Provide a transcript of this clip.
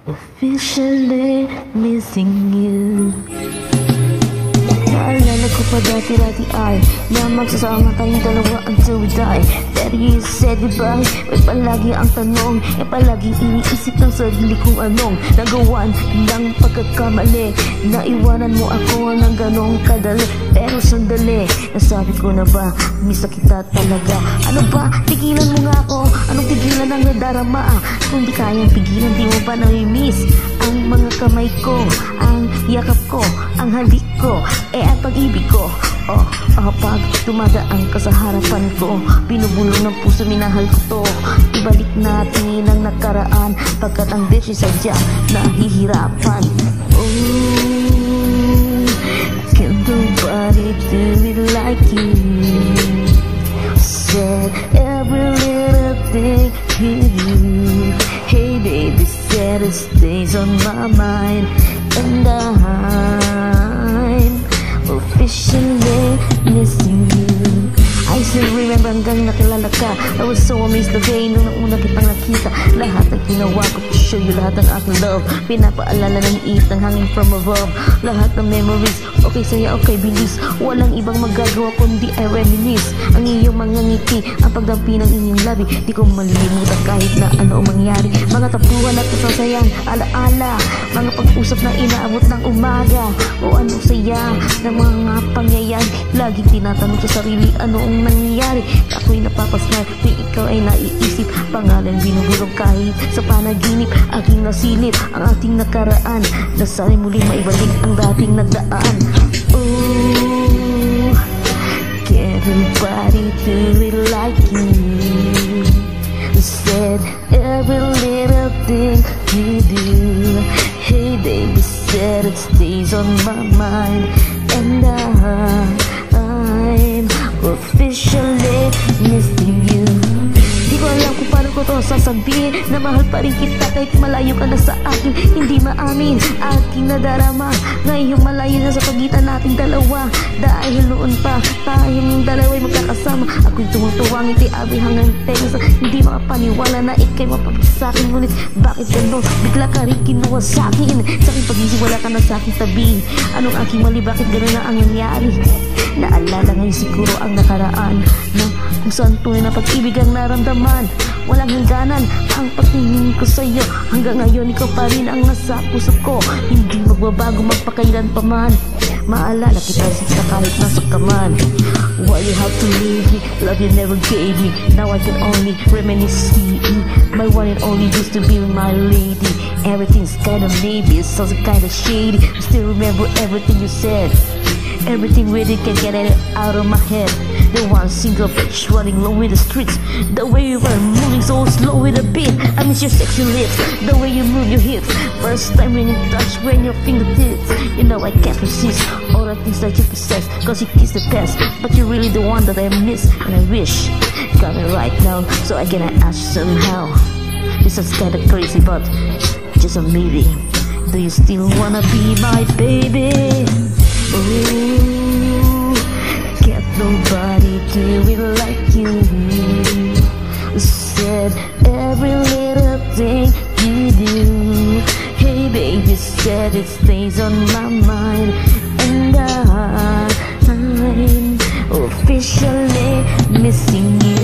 Officially missing you. Naalala ko pa dati ay na magsasama tayong dalawa until we die. Pero you said goodbye, may palagi ang tanong, palagi iniisip ng sarili kung anong nagawan ng pagkakamali. Naiwanan mo ako ng ganong kadali. Pero sandali, nasabi ko na ba, misa kita talaga. Ano ba, tigilan mo nga ako. Anong tigilan ang nadarama? Kung di kayang pigilan, di mo ba nami-miss ang mga kamay ko, ang yakap ko, ang halik ko, ang pag-ibig ko. Pag dumadaan ka sa harapan ko, binubulong ng puso, minahal ko to. Ibalik natin ang nakaraan, pagkat ang beshi sadya nahihirapan. Can nobody do it like you? Said every little thing you do. Hey baby, said it stays on my mind. And I'm officially missing you. I still remember hanggang nakilala ka. I was so amazed the day nung una kitang nakita. Lahat ng ginawa ko to show you lahat ng aking love. Pinapaalala ng itang hangin from above. Lahat ng memories, okay saya, okay bilis. Walang ibang magagawa kundi I reminisce. Ang iyong mga ngiti, ang pagdampi ng inyong labi. Di ko malilimutan kahit na ano ang mangyari. Mga tapuhan at kasasayang alaala, mga pag-usap na inaabot ng umaga. O anong saya ng mga pangyayari. Laging tinatanong sa sarili ano ang nangyayari. Ako'y napapasmile tuwing ikaw ay naiisip. Pangalan binubulong kahit sa panaginip. Aking nasilip ang ating nakaraan, na sana'y muling maibalik ang dating nagdaan. Can't nobody do it like you. Said every little thing you do. Hey baby, said it stays on my mind. And I'm officially missing you. Di ko alam kung paano ko to sasabihin, na mahal pa rin kita kahit malayo ka na sa akin. Hindi maamin aking nadarama ngayong malayo na sa pagitan nating dalawa. Dahil noon pa tayong dalawa'y magkakasama. Ako'y tumutuwang ngiti abi hanggang tensa. Hindi makapaniwala na ika'y mapapit sa'kin. Ngunit bakit gano'n? Bigla ka rin kinuha sa'kin. Sa'king pagising wala ka na sa'king tabi. Anong aking mali? Bakit gano'n na ang nangyari? Naalala ngayon siguro ang nakaraan, na kung saan tunay na pag-ibig ang naramdaman. Walang hangganan ang pagtingin ko sa'yo. Hanggang ngayon ikaw pa rin ang nasa puso ko. Hindi magbabago magpakailan pa man. Maalala kita sa kahit nasa kaman. Why you have to leave me? Love you never gave me. Now I can only reminisce. My one and only used to be my lady. Everything's kinda maybe, it sounds kinda shady. I still remember everything you said. Everything really can get it out of my head. The one single bitch running low in the streets. The way you were moving so slow with a beat. I miss your sexy lips, the way you move your hips. First time when you touch, when your fingertips. You know I can't resist all the things that you possess. Cause you kiss the best, but you're really the one that I miss. And I wish, got me right now, so I can ask you somehow. This is kinda crazy, but just a maybe. Do you still wanna be my baby? Can't nobody do it like you. Said every little thing you do. Hey baby, said it stays on my mind. And I'm officially missing you.